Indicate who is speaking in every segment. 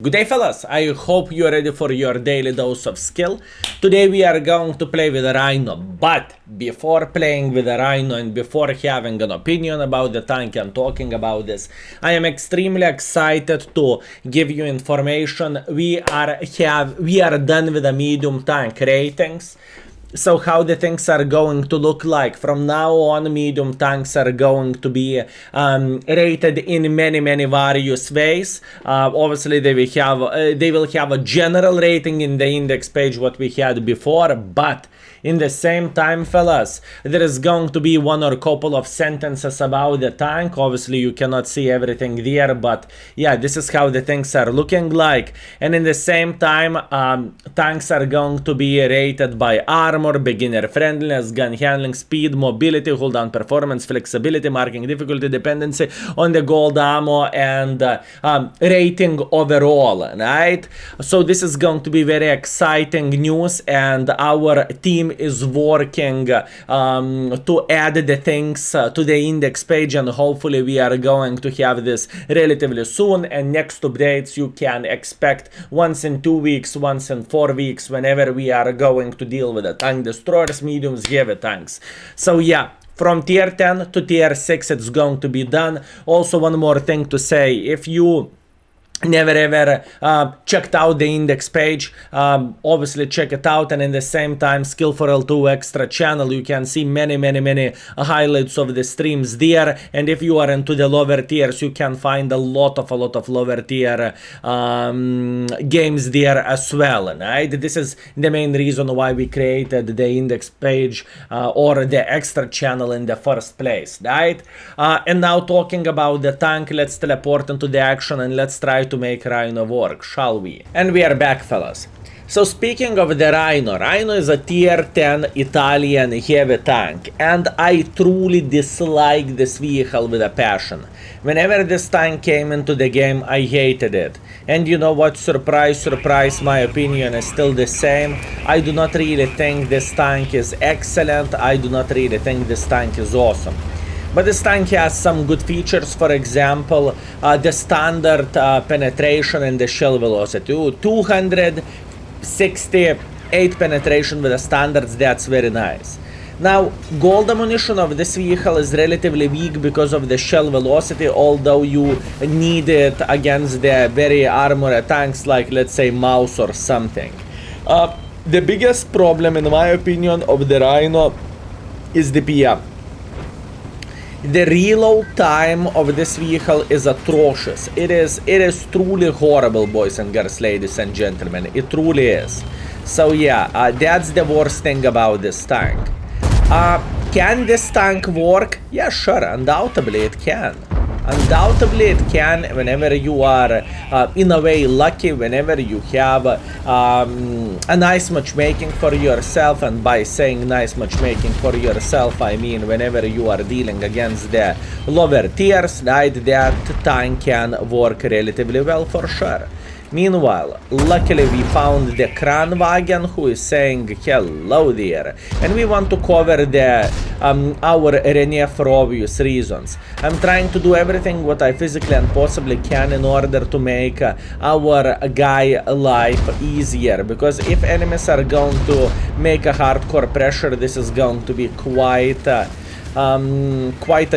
Speaker 1: Good day fellas, I hope you're ready for your daily dose of skill. Today we are going to play with a Rhino, but before playing with a Rhino and before having an opinion about the tank and talking about this, I am extremely excited to give you information. We are done with the medium tank ratings. So how the things are going to look like from now on, medium tanks are going to be rated in many various ways. Obviously they will have a general rating in the index page what we had before, but in the same time, fellas, there is going to be one or couple of sentences about the tank. Obviously you cannot see everything there, but yeah, this is how the things are looking like. And in the same time, tanks are going to be rated by armor, beginner friendliness, gun handling, speed, mobility, hold down performance, flexibility, marking difficulty, dependency on the gold ammo, and rating overall, right? So this is going to be very exciting news, and our team is working to add the things to the index page, and hopefully we are going to have this relatively soon. And next updates you can expect once in 2 weeks, once in 4 weeks, whenever we are going to deal with the tank destroyers, mediums, heavy tanks. So yeah, from tier 10 to tier 6 it's going to be done. Also, one more thing to say: if you never ever checked out the index page, obviously check it out. And in the same time, Skill4ltu Extra channel, you can see many highlights of the streams there. And if you are into the lower tiers, you can find a lot of lower tier games there as well, right? This is the main reason why we created the index page or the extra channel in the first place, right? And now talking about the tank, let's teleport into the action and let's try to make Rhino work, shall we? And we are back, fellas. So speaking of the Rhino is a tier 10 Italian heavy tank, and I truly dislike this vehicle with a passion. Whenever this tank came into the game, I hated it. And you know what? Surprise, surprise, my opinion is still the same. I do not really think this tank is excellent. I do not really think this tank is awesome. But this tank has some good features. For example, the standard penetration and the shell velocity. 268 penetration with the standards, that's very nice. Now, gold ammunition of this vehicle is relatively weak because of the shell velocity, although you need it against the very armored tanks like, let's say, Mouse or something. The biggest problem, in my opinion, of the Rhino is the PM. The reload time of this vehicle is atrocious. It is truly horrible, boys and girls, ladies and gentlemen. It truly is. So yeah, that's the worst thing about this tank. Can this tank work? Yeah, sure, undoubtedly it can. Undoubtedly it can whenever you are in a way lucky, whenever you have a nice matchmaking for yourself. And by saying nice matchmaking for yourself, I mean whenever you are dealing against the lower tiers, right, that tank can work relatively well for sure. Meanwhile, luckily we found the Kranwagen, who is saying hello there, and we want to cover the our Rene for obvious reasons. I'm trying to do everything what I physically and possibly can in order to make our guy life easier, because if enemies are going to make a hardcore pressure, this is going to be quite a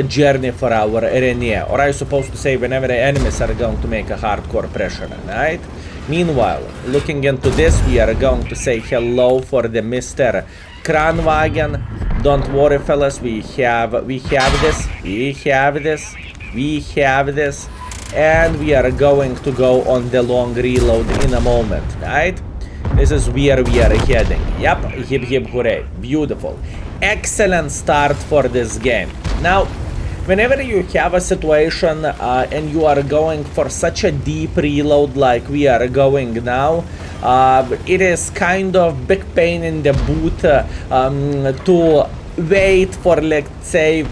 Speaker 1: journey for our Rene, or I supposed to say whenever the enemies are going to make a hardcore pressure, right? Meanwhile, looking into this, we are going to say hello for the Mr. Kranwagen. Don't worry, fellas, we have this, and we are going to go on the long reload in a moment, right? This is where we are heading. Yep, hip hip hooray, beautiful. Excellent start for this game. Now, whenever you have a situation and you are going for such a deep reload like we are going now, it is kind of big pain in the boot to wait for, let's say,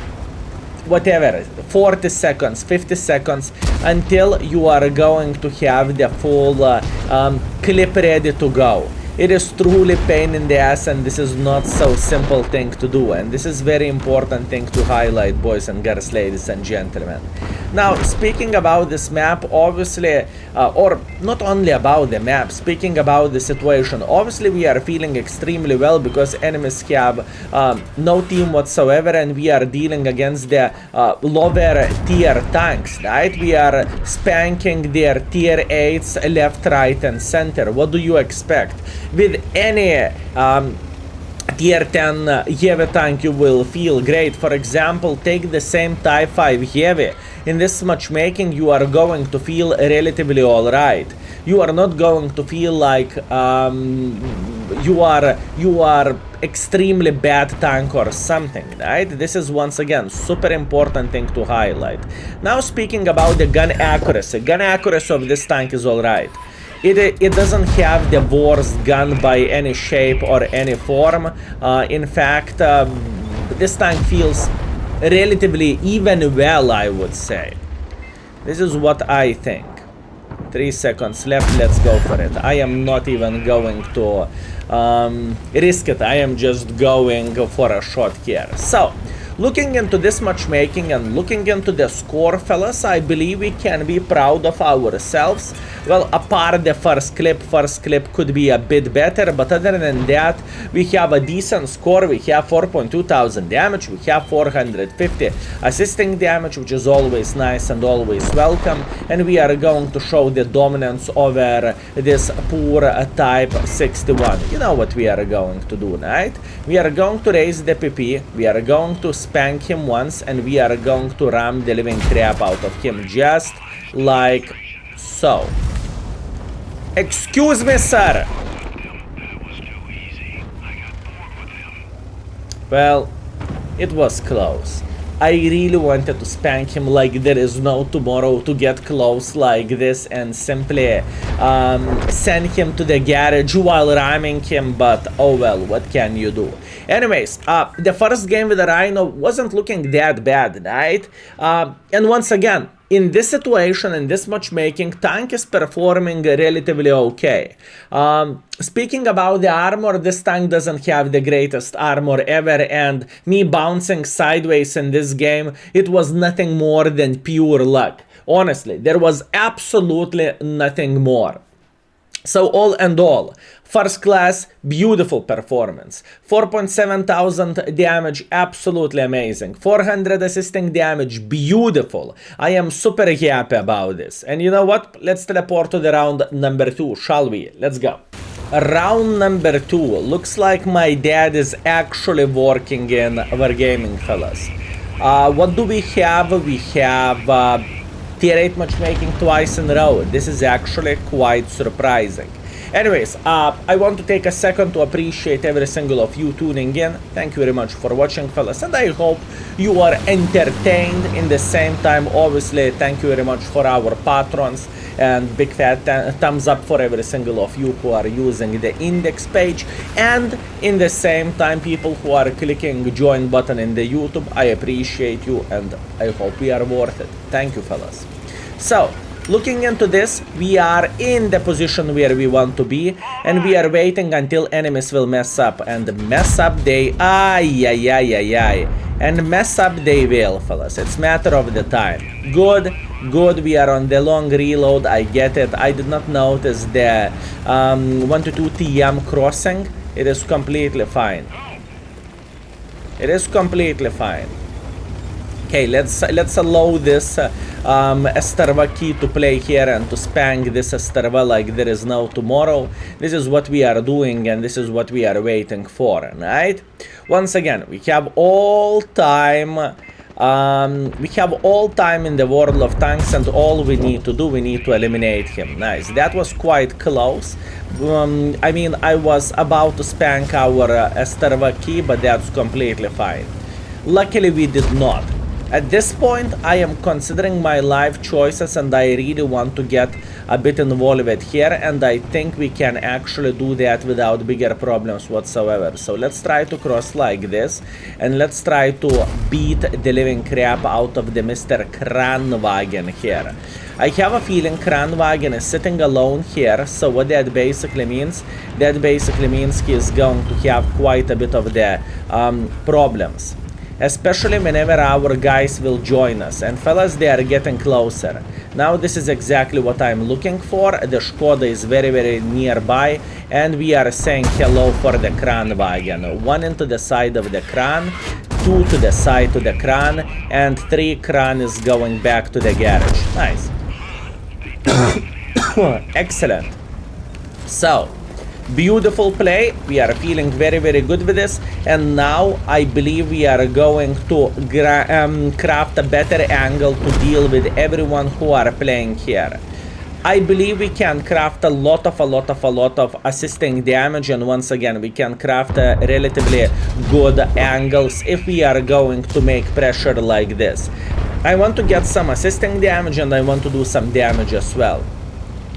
Speaker 1: whatever, 40 seconds, 50 seconds until you are going to have the full clip ready to go. It is truly pain in the ass, and this is not so simple thing to do, and this is very important thing to highlight, boys and girls, ladies and gentlemen. Now, speaking about this map, obviously, or not only about the map, speaking about the situation, obviously we are feeling extremely well because enemies have no team whatsoever, and we are dealing against the lower tier tanks, right? We are spanking their tier 8s left, right, and center. What do you expect? With any tier 10 heavy tank, you will feel great. For example, take the same Type 5 heavy. In this matchmaking, you are going to feel relatively alright. You are not going to feel like you are extremely bad tank or something, right? This is once again super important thing to highlight. Now, speaking about the gun accuracy of this tank is alright. It doesn't have the worst gun by any shape or any form. In fact, this tank feels relatively even well, I would say. This is what I think. 3 seconds left, let's go for it. I am not even going to risk it. I am just going for a shot here. So, looking into this matchmaking and looking into the score, fellas, I believe we can be proud of ourselves. Well, apart the first clip could be a bit better, but other than that, we have a decent score. We have 4.2 thousand damage, we have 450 assisting damage, which is always nice and always welcome, and we are going to show the dominance over this poor Type 61. You know what we are going to do, right? We are going to raise the PP, we are going to spank him once, and we are going to ram the living crap out of him, just like so. Excuse me, sir. Well, it was close. I really wanted to spank him like there is no tomorrow, to get close like this and simply send him to the garage while ramming him, but oh well, what can you do? Anyways, the first game with the Rhino wasn't looking that bad, right? And once again, in this situation, in this matchmaking, tank is performing relatively okay. Speaking about the armor, this tank doesn't have the greatest armor ever, and me bouncing sideways in this game, it was nothing more than pure luck. Honestly, there was absolutely nothing more. So all and all, first class, beautiful performance. 4.7 thousand damage, absolutely amazing. 400 assisting damage, beautiful. I am super happy about this. And you know what? Let's teleport to the round number 2, shall we? Let's go. Round number 2. Looks like my dad is actually working in Wargaming, fellas. What do we have? We have tier 8 matchmaking twice in a row. This is actually quite surprising. Anyways, I want to take a second to appreciate every single of you tuning in. Thank you very much for watching, fellas, and I hope you are entertained in the same time. Obviously, thank you very much for our patrons, and big fat thumbs up for every single of you who are using the index page, and in the same time, people who are clicking join button in the YouTube. I appreciate you, and I hope we are worth it. Thank you, fellas. So, looking into this, we are in the position where we want to be, and we are waiting until enemies will mess up, and mess up they and mess up they will, fellas. It's matter of the time. Good, we are on the long reload, I get it. I did not notice the 1 to 2 TM crossing. It is completely fine. It is completely fine. Okay, let's allow this Esterva key to play here and to spank this Esterva like there is no tomorrow. This is what we are doing, and this is what we are waiting for, right? Once again, we have all time. We have all time in the world of tanks, and all we need to do, we need to eliminate him. Nice. That was quite close. I mean, I was about to spank our Esterva key, but that's completely fine. Luckily, we did not. At this point, I am considering my life choices, and I really want to get a bit involved here, and I think we can actually do that without bigger problems whatsoever. So let's try to cross like this, and let's try to beat the living crap out of the Mr. Kranwagen here. I have a feeling Kranwagen is sitting alone here, so what that basically means? That basically means he is going to have quite a bit of the problems. especially whenever our guys will join us. And fellas, they are getting closer. Now this is exactly what I'm looking for. The Skoda is very, very nearby, and we are saying hello for the Kranwagen. 1 into the side of the Kran, 2 to the side to the Kran, and 3 Kran is going back to the garage. Nice. Excellent. So, beautiful play. We are feeling very, very good with this. And now I believe we are going to craft a better angle to deal with everyone who are playing here. I believe we can craft a lot of assisting damage, and once again we can craft relatively good angles if we are going to make pressure like this. I want to get some assisting damage, and I want to do some damage as well.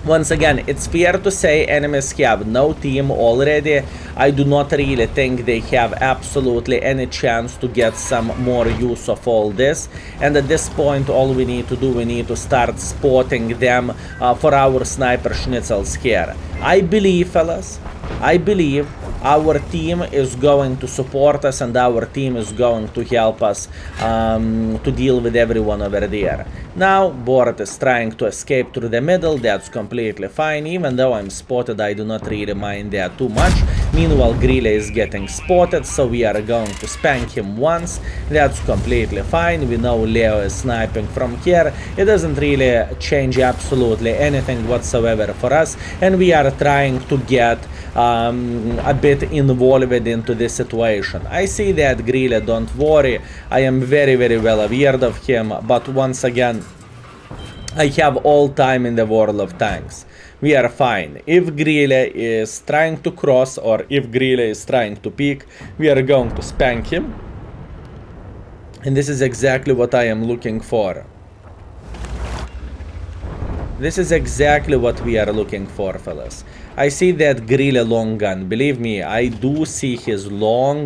Speaker 1: Once again, it's fair to say enemies have no team already. I do not really think they have absolutely any chance to get some more use of all this. And at this point, all we need to do, we need to start spotting them for our sniper schnitzels here. I believe, fellas, I believe our team is going to support us, and our team is going to help us to deal with everyone over there. Now, Borat is trying to escape through the middle. That's completely fine. Even though I'm spotted, I do not really mind that too much. Meanwhile, Grille is getting spotted, so we are going to spank him once. That's completely fine. We know Leo is sniping from here. It doesn't really change absolutely anything whatsoever for us, and we are trying to get a bit involved into this situation. I see that Grille, don't worry, I am very, very well aware of him, but once again, I have all time in the world of tanks. We are fine. If Grille is trying to cross, or if Grille is trying to peek, we are going to spank him. And this is exactly what I am looking for. This is exactly what we are looking for, fellas. I see that Grille long gun. Believe me, I do see his long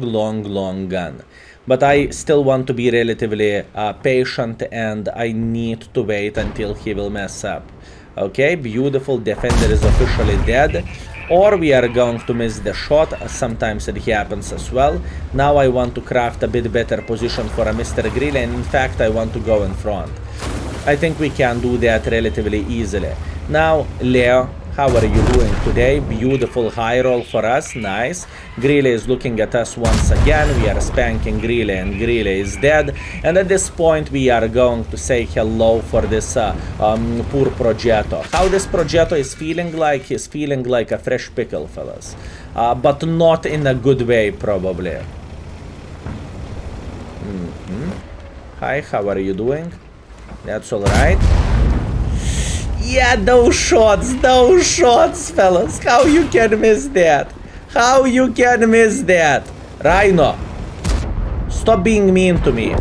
Speaker 1: gun. But I still want to be relatively patient, and I need to wait until he will mess up. Okay, beautiful. Defender is officially dead. Or we are going to miss the shot. Sometimes it happens as well. Now I want to craft a bit better position for a Mr. Grille, and in fact I want to go in front. I think we can do that relatively easily. Now, Leo, how are you doing today? Beautiful high roll for us. Nice. Grille is looking at us once again. We are spanking Grille, and Grille is dead. And at this point, we are going to say hello for this poor Progetto. How this Progetto is feeling like? He's feeling like a fresh pickle, fellas. But not in a good way, probably. Hi, how are you doing? That's alright. Yeah, those shots, fellas. How you can miss that? How you can miss that? Rhino, stop being mean to me.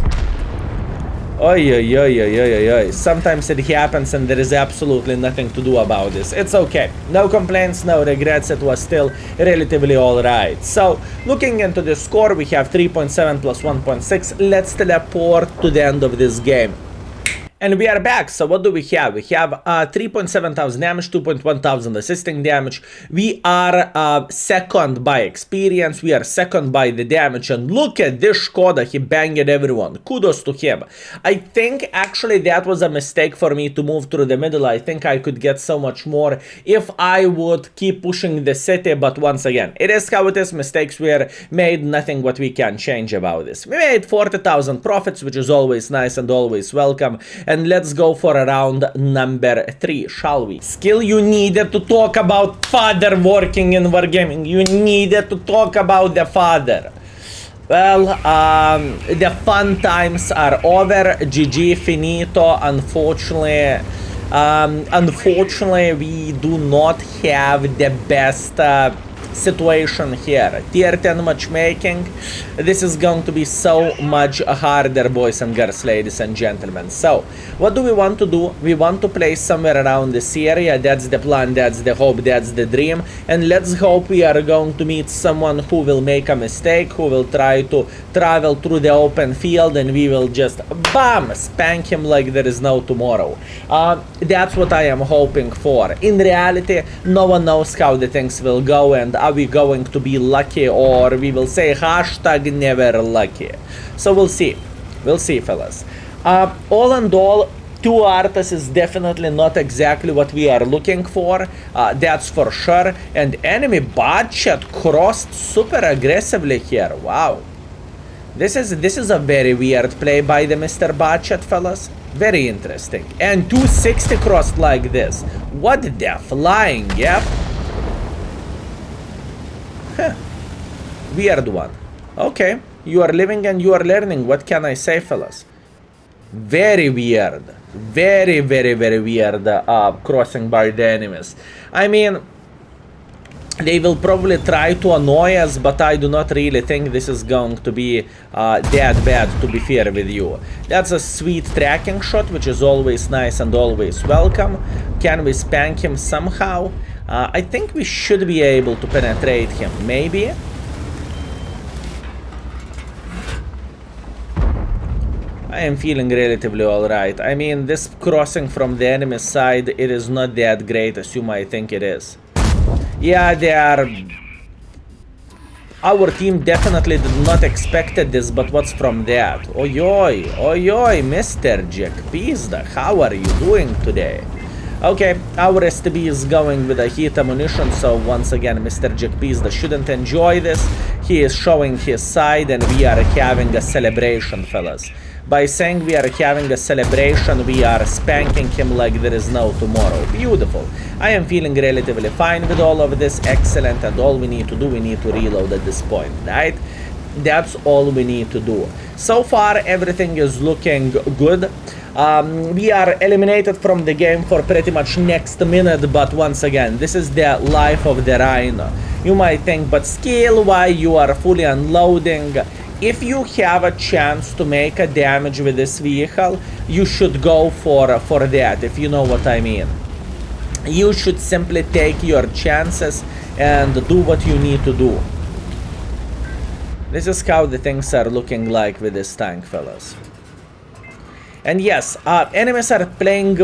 Speaker 1: Oi. Sometimes it happens, and there is absolutely nothing to do about this. It's okay. No complaints, no regrets. It was still relatively alright. So, looking into the score, we have 3.7 plus 1.6. Let's teleport to the end of this game. And we are back. So what do we have? We have 3.7 thousand damage, 2.1 thousand assisting damage. We are second by experience. We are second by the damage. And look at this Skoda. He banged everyone. Kudos to him. I think actually that was a mistake for me to move through the middle. I think I could get so much more if I would keep pushing the city. But once again, it is how it is. Mistakes were made. Nothing what we can change about this. We made 40,000 profits, which is always nice and always welcome. And let's go for round number 3, shall we? Skill, you needed to talk about father working in Wargaming. You needed to talk about the father. Well, the fun times are over. GG, finito. Unfortunately, we do not have the best situation here. Tier 10 matchmaking. This is going to be so much harder, boys and girls, ladies and gentlemen. So, what do we want to do? We want to play somewhere around this area. That's the plan, that's the hope, that's the dream. And let's hope we are going to meet someone who will make a mistake, who will try to travel through the open field, and we will just, bam, spank him like there is no tomorrow. That's what I am hoping for. In reality, no one knows how the things will go, and are we going to be lucky, or we will say hashtag never lucky. So we'll see. We'll see, fellas. All in all, 2 artists is definitely not exactly what we are looking for, that's for sure. And enemy budget crossed super aggressively here. Wow. This is a very weird play by the Mr. Budget, fellas. Very interesting. And 260 crossed like this. What the flying, yeah? Huh. Weird one. Okay. You are living and you are learning. What can I say, fellas? Very weird. Very, very, very weird crossing by the enemies. I mean, they will probably try to annoy us, but I do not really think this is going to be that bad, to be fair with you. That's a sweet tracking shot, which is always nice and always welcome. Can we spank him somehow? I think we should be able to penetrate him, maybe. I am feeling relatively alright. I mean, this crossing from the enemy side, it is not that great as you might think it is. Yeah, they are... Our team definitely did not expected this, but what's from that? Oi, Mr. Jack Pizda, how are you doing today? Okay, our STB is going with a heat ammunition, so once again, Mr. Jack Pizda shouldn't enjoy this. He is showing his side, and we are having a celebration, fellas. By saying we are having a celebration, we are spanking him like there is no tomorrow. Beautiful. I am feeling relatively fine with all of this. Excellent. And all we need to do, we need to reload at this point, right? That's all we need to do. So far, everything is looking good. We are eliminated from the game for pretty much next minute, but once again, this is the life of the Rhino. You might think, but Skill, why you are fully unloading? If you have a chance to make a damage with this vehicle, you should go for that, if you know what I mean. You should simply take your chances and do what you need to do. This is how the things are looking like with this tank, fellas. And yes, enemies are playing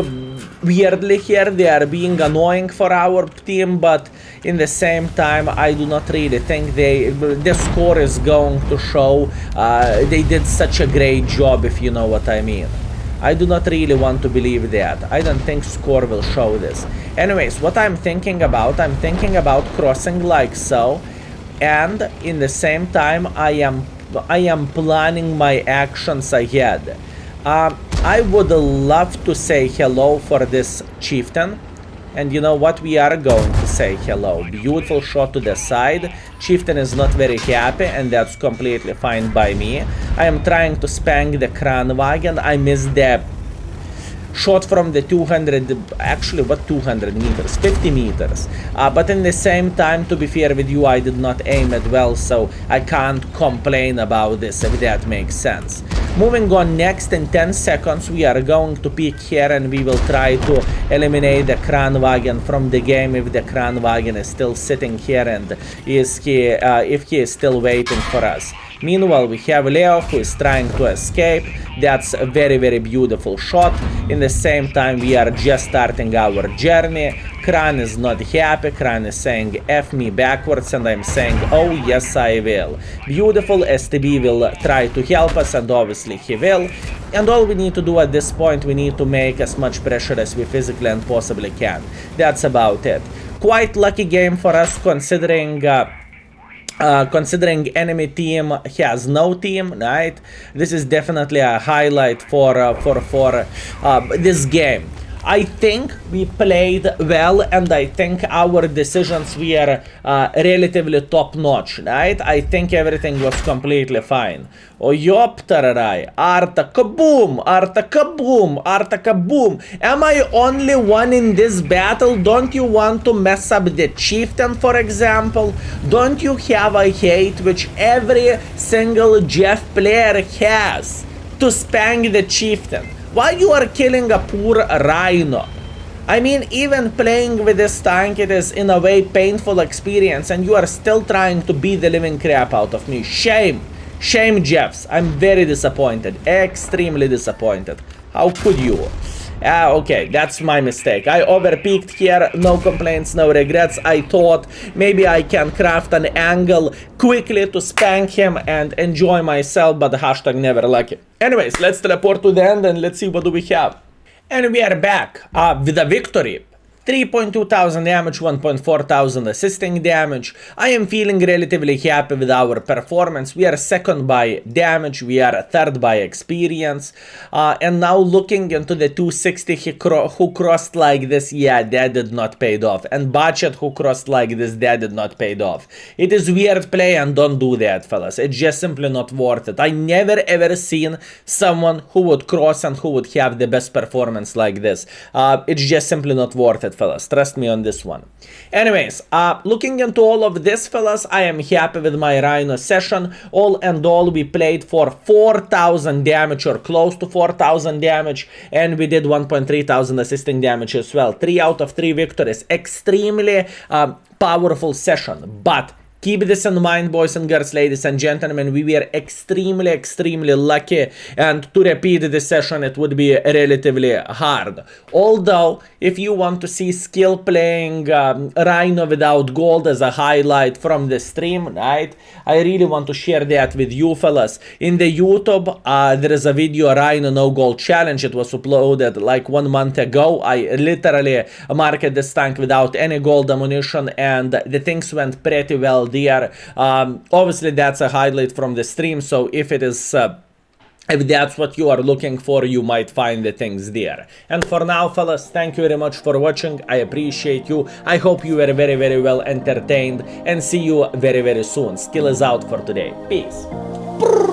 Speaker 1: weirdly here. They are being annoying for our team, but in the same time, I do not really think the score is going to show. They did such a great job, if you know what I mean. I do not really want to believe that. I don't think score will show this. Anyways, what I'm thinking about crossing like so, and in the same time, I am planning my actions ahead. I would love to say hello for this chieftain. And you know what? We are going to say hello. Beautiful shot to the side. Chieftain is not very happy, and that's completely fine by me. I am trying to spank the Kranwagen. I missed the shot from the 200, actually what 200 meters, 50 meters. But in the same time, to be fair with you, I did not aim it well, so I can't complain about this, if that makes sense. Moving on, next in 10 seconds, we are going to peek here and we will try to eliminate the Kranwagen from the game if the Kranwagen is still sitting here and if he is still waiting for us. Meanwhile, we have Leo who is trying to escape. That's a very, very beautiful shot. In the same time, we are just starting our journey. Kran is not happy. Kran is saying F me backwards, and I'm saying, oh yes I will. Beautiful. STB will try to help us, and obviously he will. And all we need to do at this point, we need to make as much pressure as we physically and possibly can. That's about it. Quite lucky game for us, considering enemy team has no team, right? This is definitely a highlight for this game. I think we played well, and I think our decisions were relatively top-notch, right? I think everything was completely fine. Oh, yoptararai, Arta kaboom, Arta kaboom, Arta kaboom. Am I only one in this battle? Don't you want to mess up the chieftain, for example? Don't you have a hate which every single Jeff player has to spank the chieftain? Why you are killing a poor Rhino? I mean, even playing with this tank, it is in a way painful experience, and you are still trying to beat the living crap out of me. Shame. Shame, Jeffs. I'm very disappointed. Extremely disappointed. How could you? Okay, that's my mistake. I overpeaked here, no complaints, no regrets. I thought maybe I can craft an angle quickly to spank him and enjoy myself, but the hashtag never lucky. Anyways, let's teleport to the end and let's see what do we have. And we are back with a victory. 3.2 thousand damage, 1.4 thousand assisting damage. I am feeling relatively happy with our performance. We are second by damage, we are third by experience. And now looking into the 260 who crossed like this, yeah, that did not pay off. And budget who crossed like this, that did not pay off. It is weird play and don't do that, fellas. It's just simply not worth it. I never ever seen someone who would cross and who would have the best performance like this. It's just simply not worth it, fellas. Trust me on this one. Anyways, looking into all of this, fellas, I am happy with my Rhino session. All and all, we played for 4,000 damage or close to 4,000 damage, and we did 1.3 thousand assisting damage as well. 3 out of 3 victories. Extremely powerful session, but keep this in mind, boys and girls, ladies and gentlemen, we were extremely lucky, and to repeat this session it would be relatively hard. Although, if you want to see skill playing Rhino without gold as a highlight from the stream, right, I really want to share that with you, fellas. In the YouTube, there is a video, Rhino no gold challenge. It was uploaded like 1 month ago. I literally marked this tank without any gold ammunition, and the things went pretty well there. Obviously that's a highlight from the stream, so if it is if that's what you are looking for, you might find the things there. And for now, fellas, thank you very much for watching. I appreciate you. I hope you were very well entertained, and see you very soon. Skill is out for today. Peace.